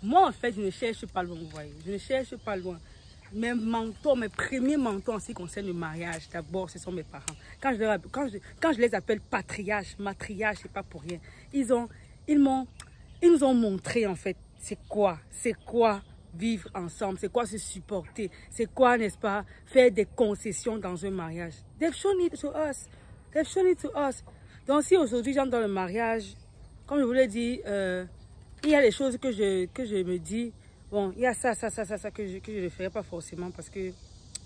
Moi, en fait, je ne cherche pas loin, vous voyez. Je ne cherche pas loin. Mes mentors, mes premiers mentors en ce qui concerne le mariage, d'abord, ce sont mes parents. Quand je les appelle patriarches, matriarches, c'est pas pour rien. Ils nous ont montré, en fait, c'est quoi vivre ensemble, c'est quoi se supporter, c'est quoi, n'est-ce pas, faire des concessions dans un mariage. They've shown it to us. They've shown it to us. Donc, si aujourd'hui, j'entre dans le mariage, comme je vous l'ai dit, il y a des choses que je me dis, bon, il y a ça que je ne ferai pas forcément parce que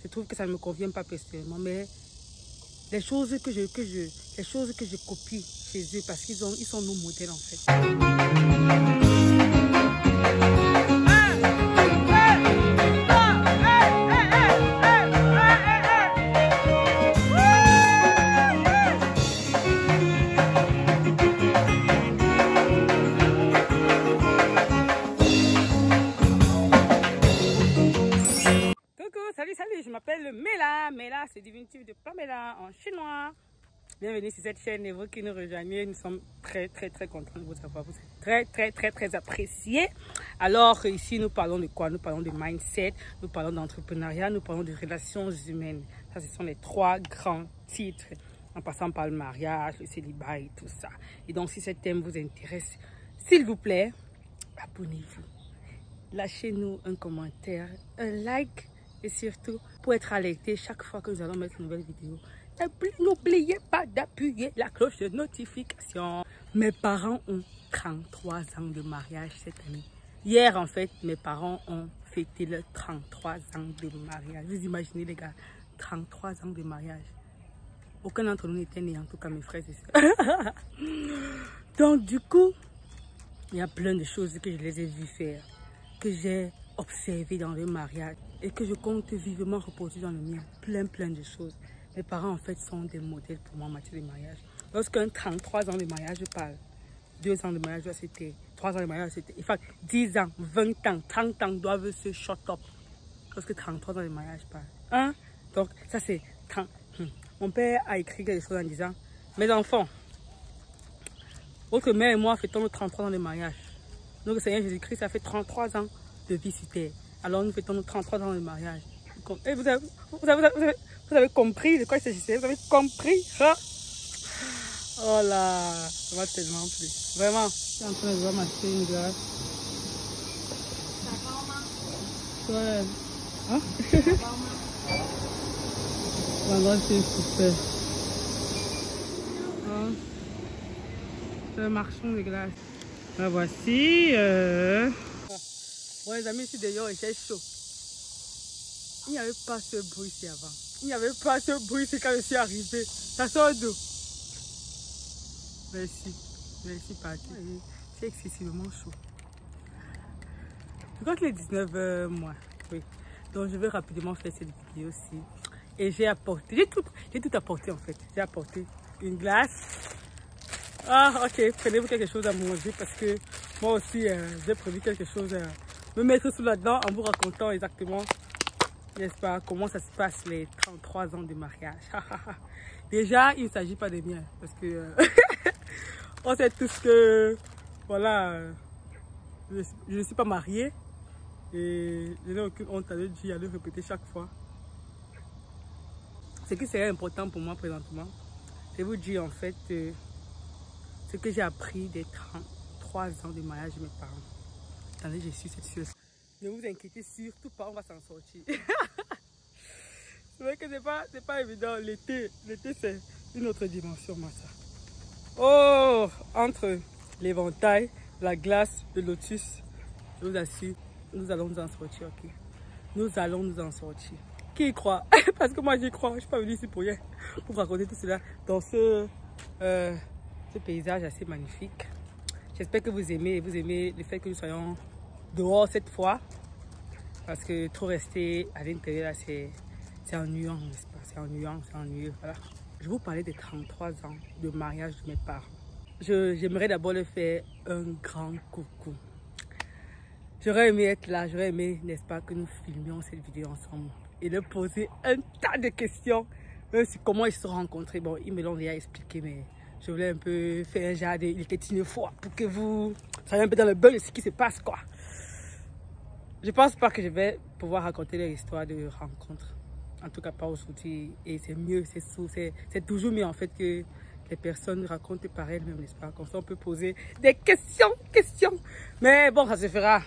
je trouve que ça ne me convient pas personnellement. Mais les choses que je copie chez eux parce qu'ils sont nos modèles en fait. Salut, je m'appelle Mela. Mela, c'est diminutif de Pamela en chinois. Bienvenue sur cette chaîne et vous qui nous rejoignez. Nous sommes très contents de vous avoir. Vous êtes très appréciés. Alors ici, nous parlons de quoi? Nous parlons de mindset, nous parlons d'entrepreneuriat, nous parlons de relations humaines. Ça, ce sont les trois grands titres, en passant par le mariage, le célibat et tout ça. Et donc, si ce thème vous intéresse, s'il vous plaît, abonnez-vous. Lâchez-nous un commentaire, un like. Et surtout, pour être alerté chaque fois que nous allons mettre une nouvelle vidéo, n'oubliez pas d'appuyer la cloche de notification. Mes parents ont 33 ans de mariage cette année. Hier, en fait, mes parents ont fêté leurs 33 ans de mariage. Vous imaginez, les gars, 33 ans de mariage. Aucun d'entre nous n'était né, en tout cas mes frères et sœurs. Donc, du coup, il y a plein de choses que je les ai vues faire, que j'ai observé dans le mariage et que je compte vivement reproduire dans le mien. Plein de choses. Mes parents en fait sont des modèles pour moi en matière de mariage. Lorsqu'un 33 ans de mariage parle, 2 ans de mariage c'était, 3 ans de mariage c'était, enfin 10 ans, 20 ans, 30 ans doivent se shut up. Lorsque 33 ans de mariage parle. Hein? Donc ça c'est 30. Mon père a écrit quelque chose en disant, mes enfants, votre mère et moi fêtons nos 33 ans de mariage. Donc le Seigneur Jésus-Christ a fait 33 ans de vie sur terre. Alors nous fêtons nos 33 ans de mariage. Et vous avez compris de quoi il s'agissait? Vous avez compris? Hein? Oh là, ça m'a tellement plu. Vraiment. Je suis en train de voir m'acheter une glace. Ouais. Hein? Voilà, c'est super. Hein? C'est un marchand de glace. La voici. Bon les amis, ici d'ailleurs il fait chaud. Il n'y avait pas ce bruit ici avant. Il n'y avait pas ce bruit ici quand je suis arrivée. Ça sort d'où? Merci parti. C'est excessivement chaud. Je crois qu'il est 19h moins. Oui. Donc je vais rapidement faire cette vidéo aussi. Et j'ai apporté, j'ai tout apporté en fait. J'ai apporté une glace. Ah ok, prenez-vous quelque chose à manger parce que moi aussi j'ai prévu quelque chose à me mettre sous la dent en vous racontant exactement, n'est-ce pas, comment ça se passe les 33 ans de mariage. Déjà, il ne s'agit pas de miens parce que on sait tous que, voilà, je ne suis pas mariée et je n'ai aucune honte à le dire, à le répéter chaque fois. Ce qui serait important pour moi présentement, c'est vous dire en fait ce que j'ai appris des 33 ans de mariage de mes parents. Attendez, je suis cette chose. Ne vous inquiétez surtout pas, on va s'en sortir. C'est vrai que c'est pas évident. L'été c'est une autre dimension, moi ça. Oh, entre l'éventail, la glace, le lotus, je vous assure, nous allons nous en sortir, ok? Nous allons nous en sortir. Qui y croit? Parce que moi j'y crois, je suis pas venue ici pour rien, pour vous raconter tout cela dans ce paysage assez magnifique. J'espère que vous aimez le fait que nous soyons dehors cette fois. Parce que trop rester à l'intérieur, c'est ennuyant, n'est-ce pas? C'est ennuyeux, voilà. Je vous parlais des 33 ans de mariage de mes parents. J'aimerais d'abord leur faire un grand coucou. J'aurais aimé être là, j'aurais aimé, n'est-ce pas, que nous filmions cette vidéo ensemble. Et leur poser un tas de questions. Même sur comment ils se sont rencontrés. Bon, ils me l'ont déjà expliqué, mais je voulais un peu faire un genre de il était une fois pour que vous soyez un peu dans le bain de ce qui se passe, quoi. Je pense pas que je vais pouvoir raconter leur histoire de rencontre. En tout cas, pas aujourd'hui. Et c'est mieux, c'est toujours mieux en fait que les personnes racontent par elles-mêmes, n'est-ce pas? Comme ça, on peut poser des questions. Mais bon, ça se fera.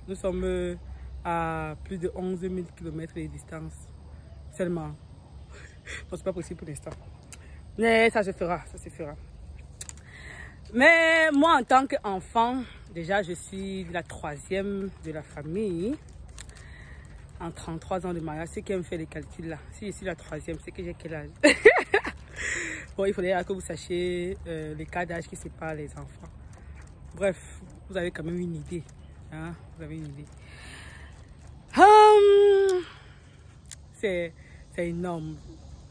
Nous sommes à plus de 11 000 km de distance seulement. Donc, c'est pas possible pour l'instant. Mais ça se fera. Mais moi, en tant qu'enfant, déjà, je suis la 3e de la famille. En 33 ans de mariage, c'est qui me fait les calculs là. Si je suis la 3e, c'est que j'ai quel âge? Bon, il faudrait que vous sachiez les cas d'âge qui séparent les enfants. Bref, vous avez quand même une idée. Hein? Vous avez une idée. C'est énorme.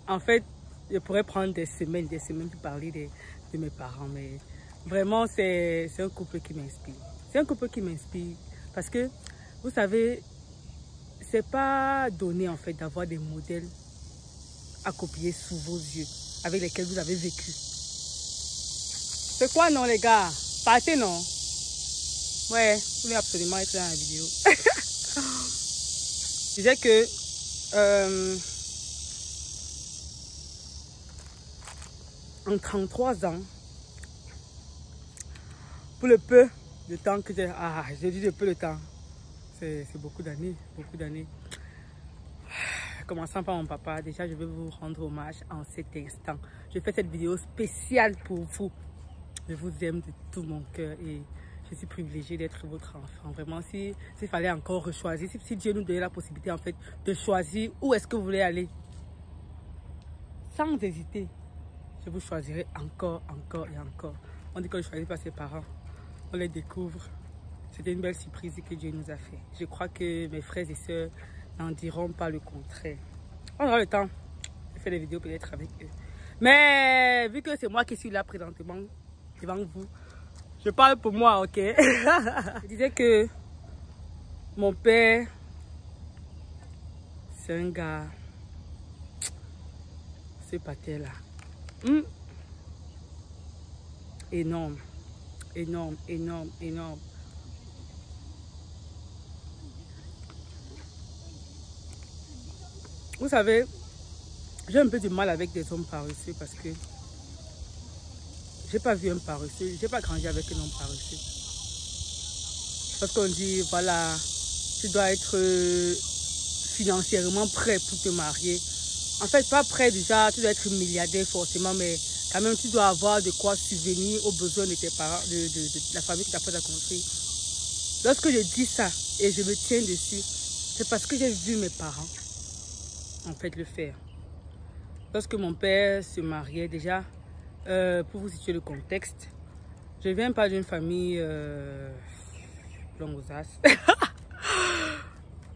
En fait, je pourrais prendre des semaines pour parler de mes parents. Mais vraiment, c'est un couple qui m'inspire. C'est un couple qui m'inspire parce que, vous savez, c'est pas donné en fait d'avoir des modèles à copier sous vos yeux avec lesquels vous avez vécu. C'est quoi non les gars? Partez non? Ouais, vous voulez absolument être dans la vidéo. Je disais que en 33 ans, pour le peu de temps que j'ai... Ah, j'ai dit de peu de temps. C'est beaucoup d'années, Commençant par mon papa, déjà je vais vous rendre hommage en cet instant. Je fais cette vidéo spéciale pour vous. Je vous aime de tout mon cœur et je suis privilégiée d'être votre enfant. Vraiment, s'il fallait encore rechoisir, si Dieu nous donnait la possibilité en fait de choisir où est-ce que vous voulez aller, sans hésiter, je vous choisirai encore et encore. On dit qu'on ne choisit pas ses parents, on les découvre. C'était une belle surprise que Dieu nous a fait. Je crois que mes frères et sœurs n'en diront pas le contraire. On aura le temps de faire des vidéos peut-être avec eux. Mais vu que c'est moi qui suis là présentement devant vous, je parle pour moi, ok? Je disais que mon père, c'est un gars, ce pâté-là. Énorme. Vous savez, j'ai un peu du mal avec des hommes paresseux parce que j'ai pas vu un paresseux, j'ai pas grandi avec un homme paresseux. Parce qu'on dit, voilà, tu dois être financièrement prêt pour te marier. En fait, pas prêt déjà, tu dois être milliardaire forcément, mais quand même, tu dois avoir de quoi subvenir aux besoins de tes parents, de la famille qui t'a fait à construire. Lorsque je dis ça et je me tiens dessus, c'est parce que j'ai vu mes parents en fait le faire. Lorsque mon père se mariait déjà, pour vous situer le contexte, je ne viens pas d'une famille longue aux as.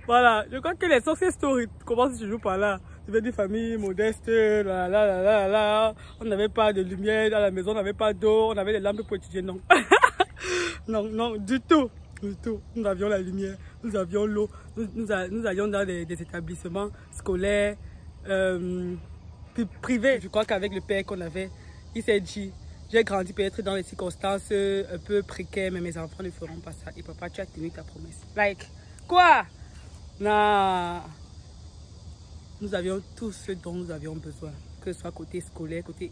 Voilà, je crois que les success stories commencent toujours par là. Je viens d'une famille modeste, on n'avait pas de lumière à la maison, on n'avait pas d'eau, on avait des lampes pour étudier, non. non, du tout. Nous avions la lumière, nous avions l'eau, nous allions dans des établissements scolaires, privés. Je crois qu'avec le père qu'on avait, il s'est dit, j'ai grandi peut-être dans des circonstances un peu précaires, mais mes enfants ne feront pas ça. Et papa, tu as tenu ta promesse. Like, quoi? Non. Nous avions tout ce dont nous avions besoin, que ce soit côté scolaire, côté...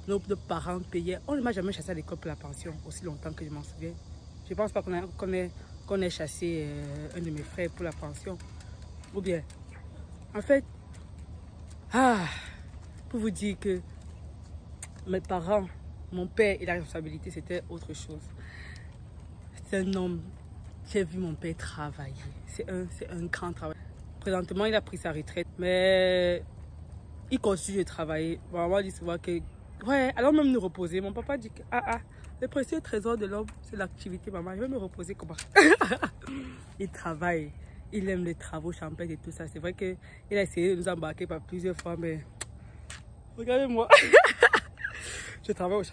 Nos parents payaient. On ne m'a jamais chassé à l'école pour la pension, aussi longtemps que je m'en souviens. Je ne pense pas qu'on ait chassé un de mes frères pour la pension. Ou bien, en fait, pour vous dire que mes parents, mon père et la responsabilité, c'était autre chose. C'est un homme. J'ai vu mon père travailler. C'est un grand travail. Présentement, il a pris sa retraite, mais il continue de travailler. Maman dit souvent que, ouais, alors même nous reposer. Mon papa dit que, le précieux trésor de l'homme, c'est l'activité, maman. Je vais me reposer comment? Il travaille. Il aime les travaux champêtres et tout ça. C'est vrai qu'il a essayé de nous embarquer par plusieurs fois, mais regardez-moi. Je travaille au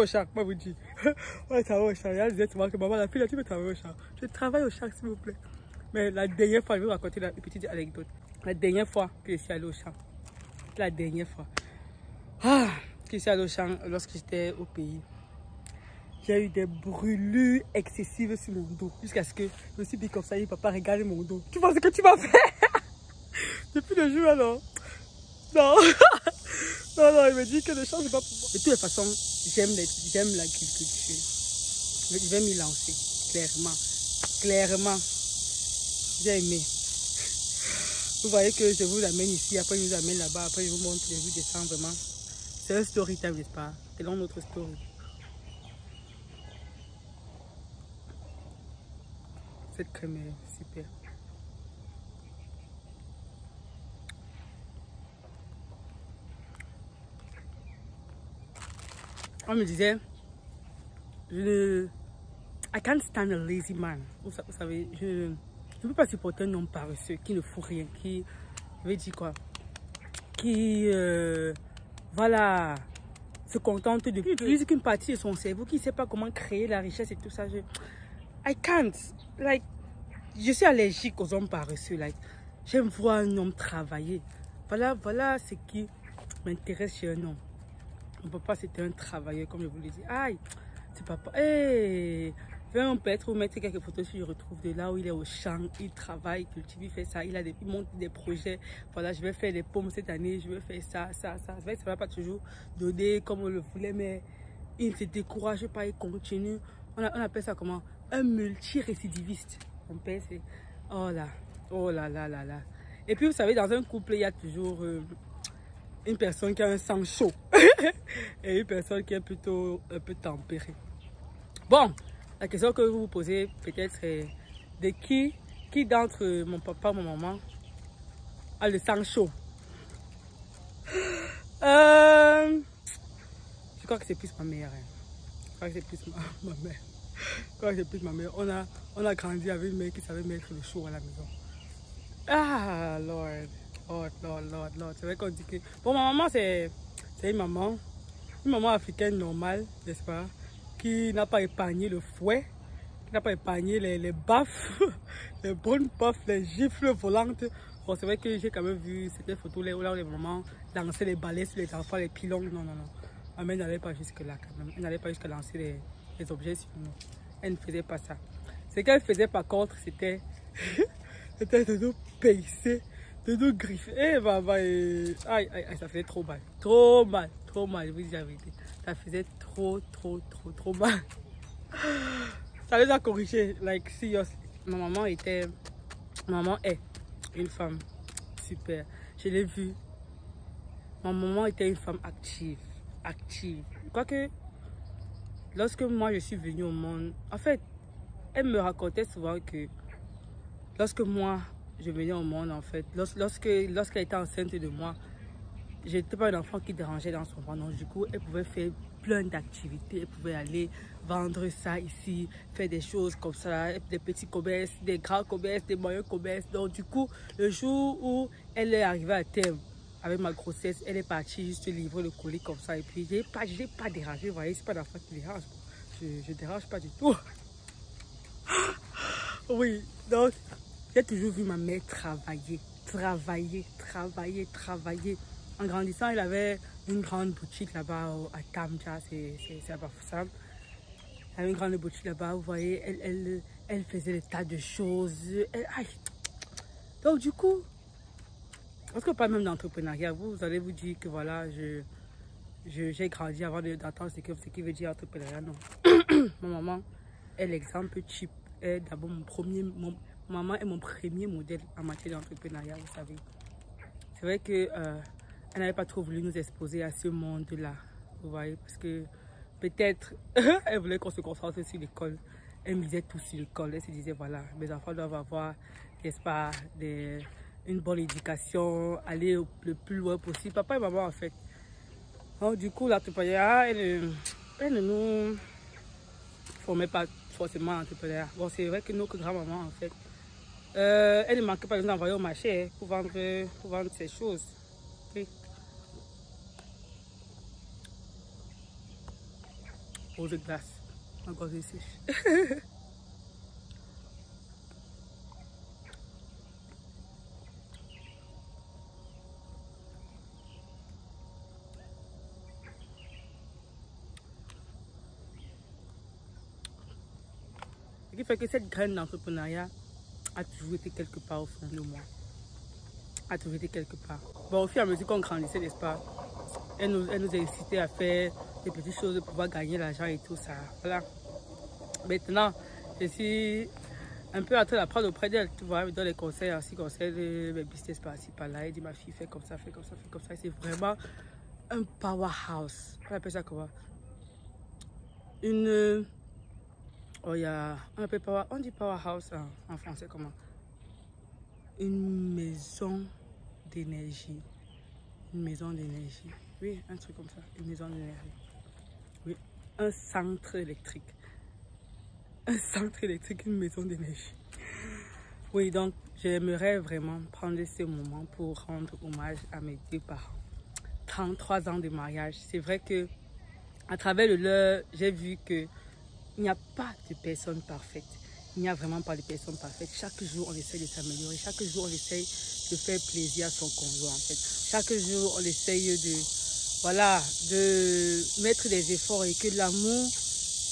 champ, moi vous dis. Ouais, je travaille au champ. Elle disait souvent que maman, la fille, là, tu peux travailler au champ. Je travaille au champ, s'il vous plaît. Mais la dernière fois, je vais vous raconter une petite anecdote. La dernière fois que je suis allée au champ. La dernière fois. Que je suis allée au champ lorsque j'étais au pays. j'ai eu des brûlures excessives sur mon dos. Jusqu'à ce que je me suis dit comme ça, papa, regarde mon dos. Tu vois ce que tu m'as fait? Depuis le jour alors. Non. Non, non, il me dit que le champ, c'est pas pour moi. De toutes les façons, j'aime l'agriculture. Je vais m'y lancer, clairement. Clairement. J'ai aimé. Vous voyez que je vous amène ici, après je vous amène là-bas, après je vous montre les rues descendre vraiment. C'est un story time, n'est-ce pas? C'est dans notre story. Cette crème est super. On me disait, I can't stand a lazy man. Vous savez, je ne peux pas supporter un homme paresseux qui ne fout rien, qui, je vais dire quoi, qui, voilà, se contente de plus qu'une partie de son cerveau, qui ne sait pas comment créer la richesse et tout ça. I can't, like, je suis allergique aux hommes paresseux, like, j'aime voir un homme travailler. Voilà ce qui m'intéresse chez un homme. Mon papa, c'était un travailleur, comme je vous l'ai dit. Aïe, c'est papa. Hey, on peut être mettre quelques photos si je retrouve de là où il est au champ, il travaille, il cultive, il fait ça, il monte des projets. Voilà, je vais faire les pommes cette année, je vais faire ça. Ça ne va pas toujours donner comme on le voulait, mais il ne se décourage pas, il continue. On appelle ça comment? Un multirécidiviste. Mon père, c'est... Oh là, oh là là là là. Et puis, vous savez, dans un couple, il y a toujours... une personne qui a un sang chaud et une personne qui est plutôt un peu tempérée. Bon, la question que vous vous posez peut-être est de qui d'entre mon papa ou ma maman a le sang chaud? Je crois que c'est plus ma mère. Hein. Je crois que c'est plus ma mère. Je crois que c'est plus ma mère. On a grandi avec une mère qui savait mettre le chaud à la maison. Ah, Lord. Lord. C'est vrai qu'on dit que... Bon, ma maman, c'est une maman africaine normale, n'est-ce pas? Qui n'a pas épargné le fouet, qui n'a pas épargné les baffes, les bonnes baffes, les gifles volantes. Bon, c'est vrai que j'ai quand même vu cette photo là où les mamans lançaient les balais sur les enfants, les pilons. Non. Ma mère n'allait pas jusque-là quand même. Elle n'allait pas jusqu'à lancer les objets sur nous. Elle ne faisait pas ça. Ce qu'elle faisait par contre, c'était de nous paisser, de nous griffer. Eh, maman, aïe, ça faisait trop mal. Trop mal, je vous dis la vérité. Ça faisait trop mal. Ça les a corrigés, like, seriously. Ma maman est une femme super. Je l'ai vue. Ma maman était une femme active. Quoique, lorsque moi je suis venue au monde, en fait, elle me racontait souvent que lorsque moi je venais au monde, en fait, lorsqu'elle était enceinte de moi, j'étais pas un enfant qui dérangeait dans son ventre. Donc du coup, elle pouvait faire plein d'activités. Elle pouvait aller vendre ça ici, faire des choses comme ça, des petits commerces, des grands commerces, des moyens commerces. Donc du coup, le jour où elle est arrivée à terme avec ma grossesse, elle est partie juste livrer le colis comme ça. Et puis, je n'ai pas dérangé. Vous voyez, c'est pas l'enfant qui dérange. Je dérange pas du tout. Oui, donc j'ai toujours vu ma mère travailler. En grandissant, elle avait une grande boutique là-bas à Tamja, c'est à Bafoussam. Elle avait une grande boutique là-bas, vous voyez, elle faisait des tas de choses. Donc du coup, parce que pas même d'entrepreneuriat, vous allez vous dire que voilà, j'ai grandi avant d'entendre ce qui veut dire entrepreneuriat. Non. Ma maman est l'exemple type. D'abord maman est mon premier modèle en matière d'entrepreneuriat, vous savez. C'est vrai que elle n'avait pas trop voulu nous exposer à ce monde-là, vous voyez, parce que peut-être elle voulait qu'on se concentre sur l'école. Elle misait tout sur l'école. Elle se disait voilà, mes enfants doivent avoir, n'est-ce pas, une bonne éducation, aller le plus loin possible. Papa et maman en fait. Donc du coup, l'entrepreneuriat, elle ne nous formait pas forcément l'entrepreneuriat. Bon, c'est vrai que nos grands-mamans en fait, elle ne manquait pas de nous envoyer au marché pour vendre ces choses. Okay. Eau de glace, encore ici. qui fait que cette graine d'entrepreneuriat a toujours été quelque part au fond de moi. A toujours été quelque part. Bon, au fur et à mesure qu'on grandissait, n'est-ce pas, elle nous incitait à faire des petites choses pour pouvoir gagner l'argent et tout ça. Voilà. Maintenant, je suis un peu en train d'apprendre auprès d'elle, tu vois, dans les conseils, ainsi conseils de mes business par-ci, par-là. Elle dit, ma fille, fais comme ça, fais comme ça, fais comme ça. C'est vraiment un powerhouse. On appelle ça comment? Une... Oh, on dit powerhouse en français comment? Une maison d'énergie. Une maison d'énergie. Oui, un truc comme ça. Une maison d'énergie. Oui, un centre électrique. Un centre électrique, une maison d'énergie. Oui, donc j'aimerais vraiment prendre ce moment pour rendre hommage à mes deux parents. 33 ans de mariage. C'est vrai que à travers le leur, j'ai vu que il n'y a pas de personne parfaite. Il n'y a vraiment pas de personne parfaite. Chaque jour, on essaie de s'améliorer. Chaque jour, on essaie de faire plaisir à son conjoint, en fait. Chaque jour, on essaye de mettre des efforts et que l'amour,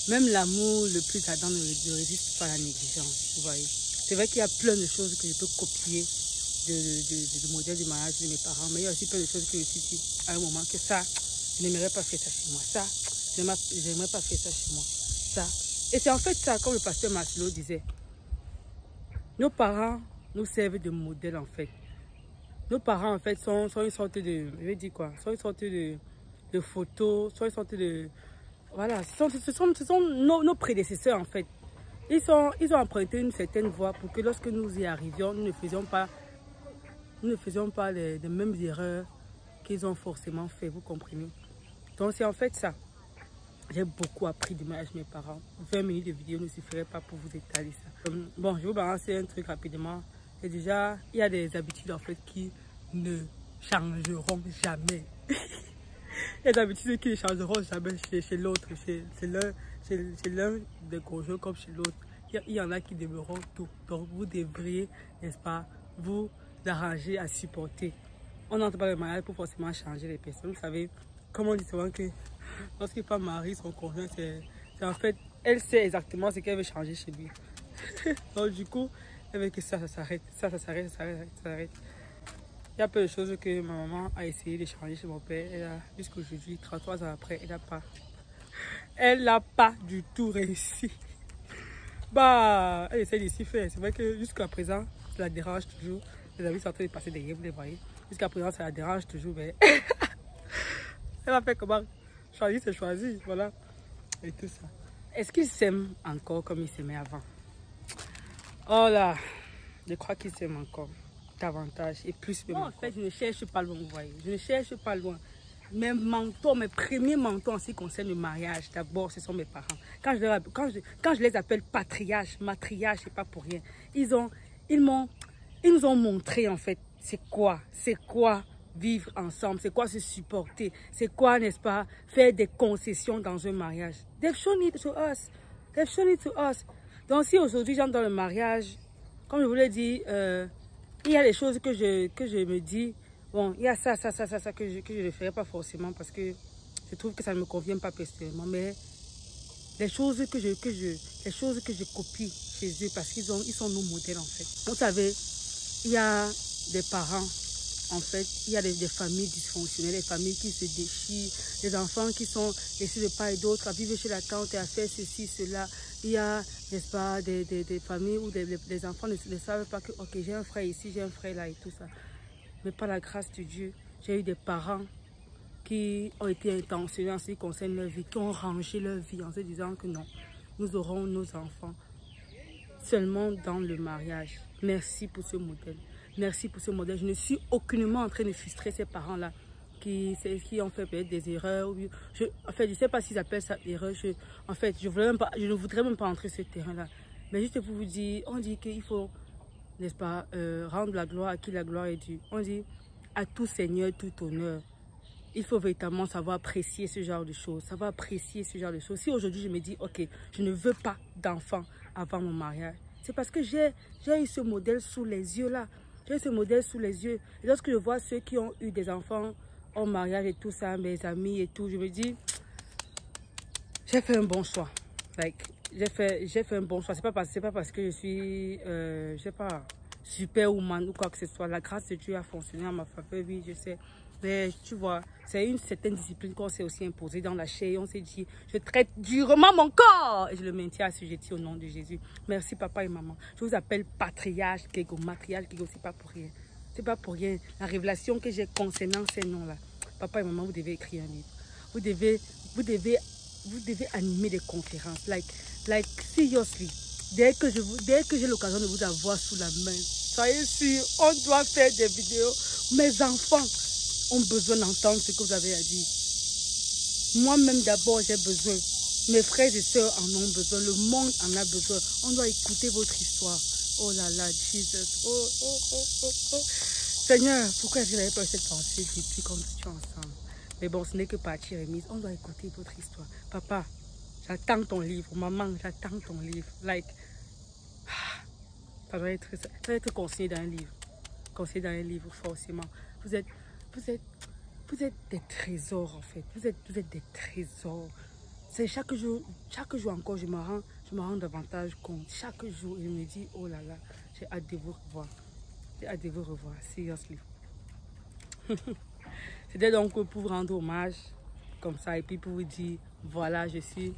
même l'amour le plus ardent ne résiste pas à la négligence, vous voyez. C'est vrai qu'il y a plein de choses que je peux copier du modèle du mariage de mes parents, mais il y a aussi plein de choses que je me suis dit à un moment que ça, je n'aimerais pas faire ça chez moi. Ça, je n'aimerais pas faire ça chez moi. Ça. Et c'est en fait ça, comme le pasteur Maslow disait. Nos parents nous servent de modèle, en fait. Nos parents, en fait, sont une sorte de... Je vais dire quoi? Sont une sorte de photos, sont une sorte de... Voilà, ce sont nos prédécesseurs, en fait. Ils ont emprunté une certaine voie pour que lorsque nous y arrivions, nous ne faisions pas les mêmes erreurs qu'ils ont forcément fait, vous comprenez? Donc c'est en fait ça. J'ai beaucoup appris du mariage de mes parents. 20 minutes de vidéo ne suffirait pas pour vous étaler ça. Bon, je vais vous balancer un truc rapidement. Et déjà, il y a des habitudes en fait qui ne changeront jamais. Il y a des habitudes qui ne changeront jamais chez l'autre. C'est l'un des conjoints comme chez l'autre. Il y en a qui demeureront tout. Donc vous devriez, n'est-ce pas, vous arranger à supporter. On n'entend pas le mariage pour forcément changer les personnes. Vous savez, comme on dit souvent que lorsqu'une femme marie son conjoint, c'est en fait, elle sait exactement ce qu'elle veut changer chez lui. Donc du coup, elle veut que ça s'arrête. Ça s'arrête. Il y a peu de choses que ma maman a essayé de changer chez mon père. Jusqu'aujourd'hui, 33 ans après, elle n'a pas du tout réussi. Bah, elle essaie de s'y faire. C'est vrai que jusqu'à présent, ça la dérange toujours. Les amis sont en train de passer derrière, vous les voyez. Jusqu'à présent, ça la dérange toujours, mais elle va faire comment? Choisir, c'est choisir, voilà. Et tout ça. Est-ce qu'ils s'aiment encore comme ils s'aimaient avant? Oh là, je crois qu'ils s'aiment encore davantage et plus même. En fait, je ne cherche pas loin, vous voyez. Je ne cherche pas loin. Mes mentors, mes premiers mentors en ce qui concerne le mariage, d'abord, ce sont mes parents. Quand je les appelle patriarches, matriarches, c'est pas pour rien. Ils nous ont montré, en fait, c'est quoi vivre ensemble, c'est quoi se supporter, c'est quoi, n'est-ce pas, faire des concessions dans un mariage. They've shown it to us. They've shown it to us. Donc, si aujourd'hui, j'entre dans le mariage, comme je vous l'ai dit, il y a des choses que je me dis, bon, il y a ça que je ne ferai pas forcément parce que je trouve que ça ne me convient pas personnellement, mais les choses que je copie chez eux parce qu'ils sont nos modèles, en fait. Vous savez, il y a des parents, en fait, il y a des familles dysfonctionnelles, des familles qui se déchirent, des enfants qui sont laissés de part et d'autre à vivre chez la tante et à faire ceci, cela. Il y a, n'est-ce pas, des familles où des enfants ne savent pas que, ok, j'ai un frère ici, j'ai un frère là et tout ça. Mais par la grâce de Dieu, j'ai eu des parents qui ont été intentionnés en ce qui concerne leur vie, qui ont rangé leur vie en se disant que non, nous aurons nos enfants seulement dans le mariage. Merci pour ce modèle. Merci pour ce modèle. Je ne suis aucunement en train de frustrer ces parents-là qui ont fait peut-être des erreurs. En fait, je ne sais pas s'ils appellent ça erreur. En fait, je ne voudrais même pas entrer sur ce terrain-là. Mais juste pour vous dire, on dit qu'il faut, n'est-ce pas, rendre la gloire à qui la gloire est due. On dit à tout seigneur, tout honneur. Il faut véritablement savoir apprécier ce genre de choses. Savoir apprécier ce genre de choses. Si aujourd'hui je me dis, ok, je ne veux pas d'enfant avant mon mariage, c'est parce que j'ai eu ce modèle sous les yeux là. J'ai ce modèle sous les yeux. Et lorsque je vois ceux qui ont eu des enfants en mariage et tout ça, mes amis et tout, je me dis, j'ai fait un bon choix. Like, j'ai fait un bon choix. C'est pas parce que je suis, je sais pas, superwoman ou quoi que ce soit. La grâce de Dieu a fonctionné en ma faveur, oui, je sais. Mais tu vois, c'est une certaine discipline qu'on s'est aussi imposée dans la chair. On s'est dit, je traite durement mon corps. Et je le maintiens assujetti au nom de Jésus. Merci papa et maman. Je vous appelle patriarche Kego, matriarche Kego, c'est pas pour rien. C'est pas pour rien. La révélation que j'ai concernant ces noms-là. Papa et maman, vous devez écrire un livre. Vous devez animer des conférences. Like seriously. Dès que j'ai l'occasion de vous avoir sous la main, soyez sûrs, on doit faire des vidéos. Mes enfants ont besoin d'entendre ce que vous avez à dire. Moi-même d'abord, j'ai besoin. Mes frères et sœurs en ont besoin. Le monde en a besoin. On doit écouter votre histoire. Oh là là, Jesus. Oh, oh, oh, oh, oh. Seigneur, pourquoi je n'avais pas cette pensée depuis qu'on est ensemble? Mais bon, ce n'est que partie remise. On doit écouter votre histoire. Papa, j'attends ton livre. Maman, j'attends ton livre. Like, ça doit être conseillé dans un livre. Conseillé dans un livre, forcément. Vous êtes des trésors, en fait. Vous êtes des trésors. C'est chaque jour encore, je me rends davantage compte. Chaque jour, il me dit, oh là là, j'ai hâte de vous revoir. J'ai hâte de vous revoir, seriously. C'était donc pour vous rendre hommage, comme ça, et puis pour vous dire, voilà, je suis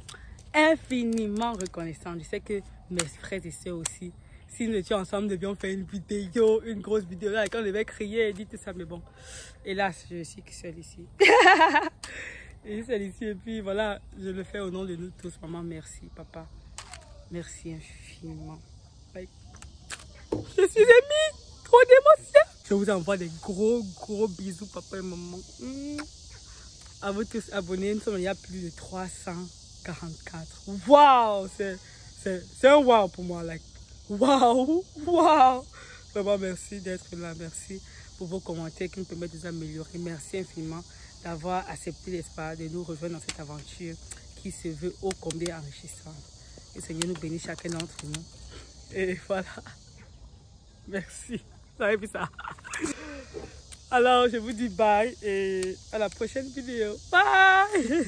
infiniment reconnaissante. Je sais que mes frères et sœurs aussi, si nous étions ensemble, nous devions faire une vidéo, une grosse vidéo, là, et quand on devait crier et dire tout ça, mais bon, hélas, je suis seule ici. Et seule ici, et puis voilà, je le fais au nom de nous tous. Maman, merci, papa. Merci infiniment. Like, je suis émue, trop d'émotion. Je vous envoie des gros bisous, papa et maman. À vous tous abonnés, nous sommes il y a plus de 344. Waouh, c'est un waouh pour moi. Like, waouh. Vraiment, merci d'être là. Merci pour vos commentaires qui nous permettent de nous améliorer. Merci infiniment d'avoir accepté l'espace de nous rejoindre dans cette aventure qui se veut ô combien enrichissante. Et Seigneur nous bénisse chacun d'entre nous. Et voilà. Merci. Vous avez vu ça? Alors, je vous dis bye et à la prochaine vidéo. Bye!